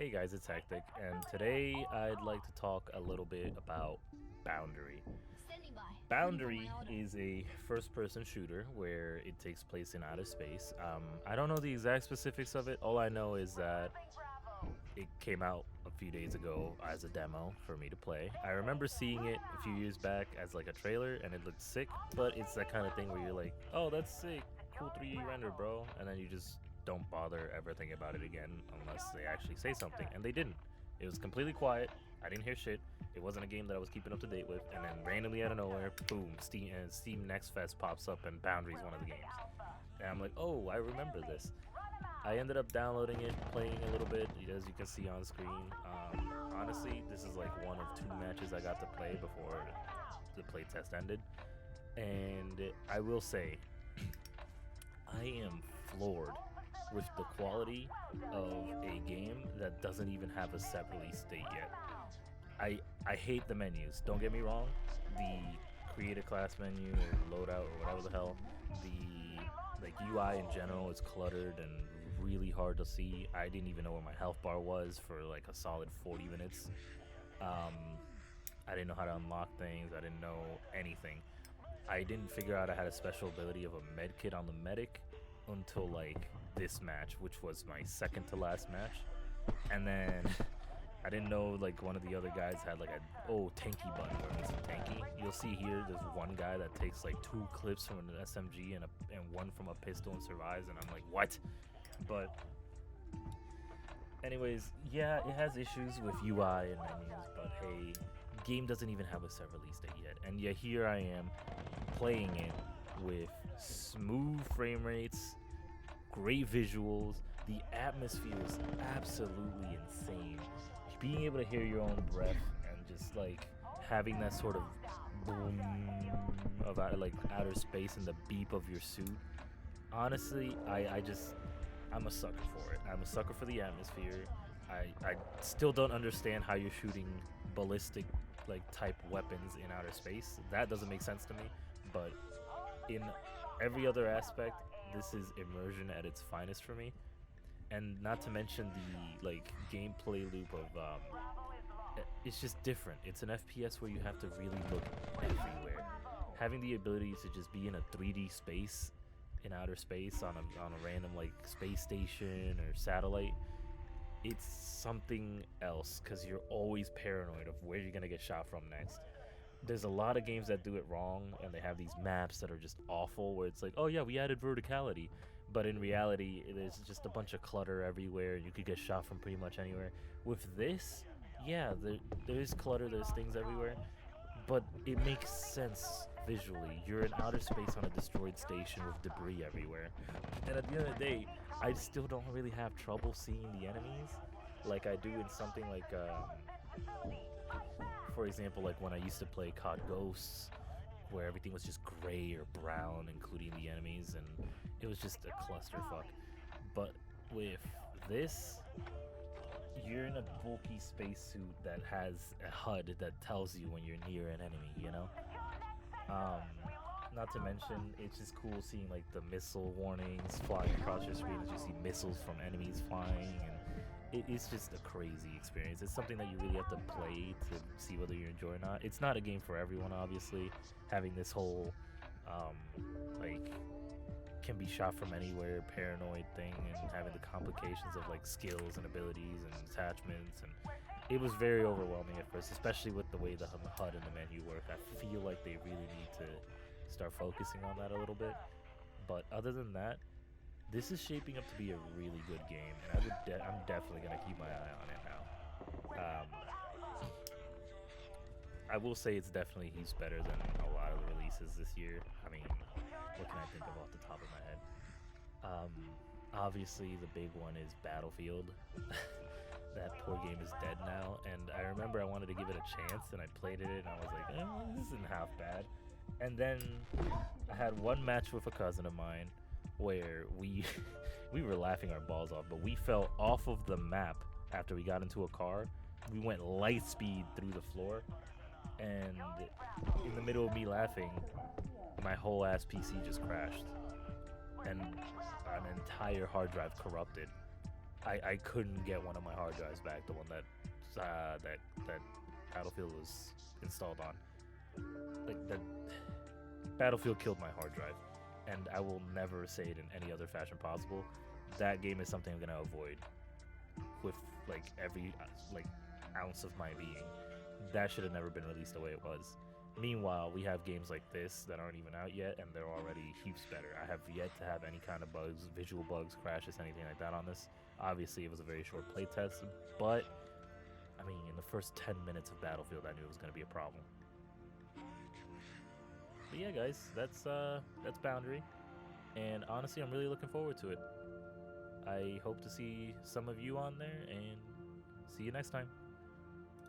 Hey guys, it's Hectic, and today I'd like to talk a little bit about Boundary. Boundary is a first person shooter where it takes place in outer space. I don't know the exact specifics of it. All I know is that it came out a few days ago as a demo for me to play. I remember seeing it a few years back as like a trailer and it looked sick, but it's that kind of thing where you're like, oh, that's sick, cool 3D render, bro. And then you just don't bother ever thinking about it again unless they actually say something. And they didn't. It was completely quiet. I didn't hear shit. It wasn't a game that I was keeping up to date with. And then randomly out of nowhere, boom, Steam Next Fest pops up and Boundary's one of the games. And I'm like, oh, I remember this. I ended up downloading it, playing a little bit, as you can see on screen. Honestly, this is like one of two matches I got to play before the playtest ended. And I will say, I am floored with the quality of a game that doesn't even have a set release date yet. I hate the menus, don't get me wrong. The create a class menu or loadout or whatever the hell, the like UI in general is cluttered and really hard to see. I didn't even know where my health bar was for like a solid 40 minutes. I didn't know how to unlock things. I didn't know anything. I didn't figure out I had a special ability of a med kit on the medic until like this match, which was my second to last match. And then I didn't know like one of the other guys had like a tanky button where it makes him tanky. You'll see here there's one guy that takes like 2 clips from an SMG and one from a pistol and survives, and I'm like, what? But anyways, yeah, it has issues with UI and menus, but hey, game doesn't even have a set release date yet. And yet here I am playing it with smooth frame rates, great visuals. The atmosphere is absolutely insane. Being able to hear your own breath and just like having that sort of boom of like outer space and the beep of your suit. Honestly, I'm a sucker for it. I'm a sucker for the atmosphere. I still don't understand how you're shooting ballistic like type weapons in outer space. That doesn't make sense to me. But in every other aspect, this is immersion at its finest for me. And not to mention the like gameplay loop of it's just different. It's an FPS where you have to really look everywhere. Having the ability to just be in a 3D space in outer space on a random like space station or satellite, it's something else because you're always paranoid of where you're gonna get shot from next. There's a lot of games that do it wrong and they have these maps that are just awful where it's like, oh yeah, we added verticality, but in reality there's just a bunch of clutter everywhere and you could get shot from pretty much anywhere. With this, yeah, there's clutter, there's things everywhere, but it makes sense visually. You're in outer space on a destroyed station with debris everywhere. And at the end of the day, I still don't really have trouble seeing the enemies like I do in something like, for example, like when I used to play COD Ghosts, where everything was just gray or brown, including the enemies, and it was just a clusterfuck. But with this, you're in a bulky spacesuit that has a HUD that tells you when you're near an enemy, you know? Not to mention, it's just cool seeing like the missile warnings flying across your screen as you see missiles from enemies flying, and it's just a crazy experience. It's something that you really have to play to see whether you enjoy or not. It's not a game for everyone, obviously. Having this whole, like, can be shot from anywhere paranoid thing and having the complications of like skills and abilities and attachments, and it was very overwhelming at first, especially with the way the HUD and the menu work. I feel like they really need to start focusing on that a little bit. But other than that, this is shaping up to be a really good game, and I'm definitely gonna keep my eye on it now. I will say it's definitely heaps better than a lot of the releases this year. I mean, what can I think of off the top of my head? Obviously, the big one is Battlefield. That poor game is dead now, and I remember I wanted to give it a chance, and I played it, and I was like, this isn't half bad. And then I had one match with a cousin of mine where we were laughing our balls off, but we fell off of the map after we got into a car. We went light speed through the floor, and in the middle of me laughing, my whole ass PC just crashed, and an entire hard drive corrupted. I couldn't get one of my hard drives back, the one that that Battlefield was installed on. Like that Battlefield killed my hard drive, and I will never say it in any other fashion possible. That game is something I'm gonna avoid with like every like ounce of my being. That should have never been released the way it was. Meanwhile, we have games like this that aren't even out yet, and they're already heaps better. I have yet to have any kind of bugs, visual bugs, crashes, anything like that on this. Obviously, it was a very short playtest, but I mean, in the first 10 minutes of Battlefield, I knew it was going to be a problem. But yeah, guys, that's Boundary, and honestly, I'm really looking forward to it. I hope to see some of you on there, and see you next time.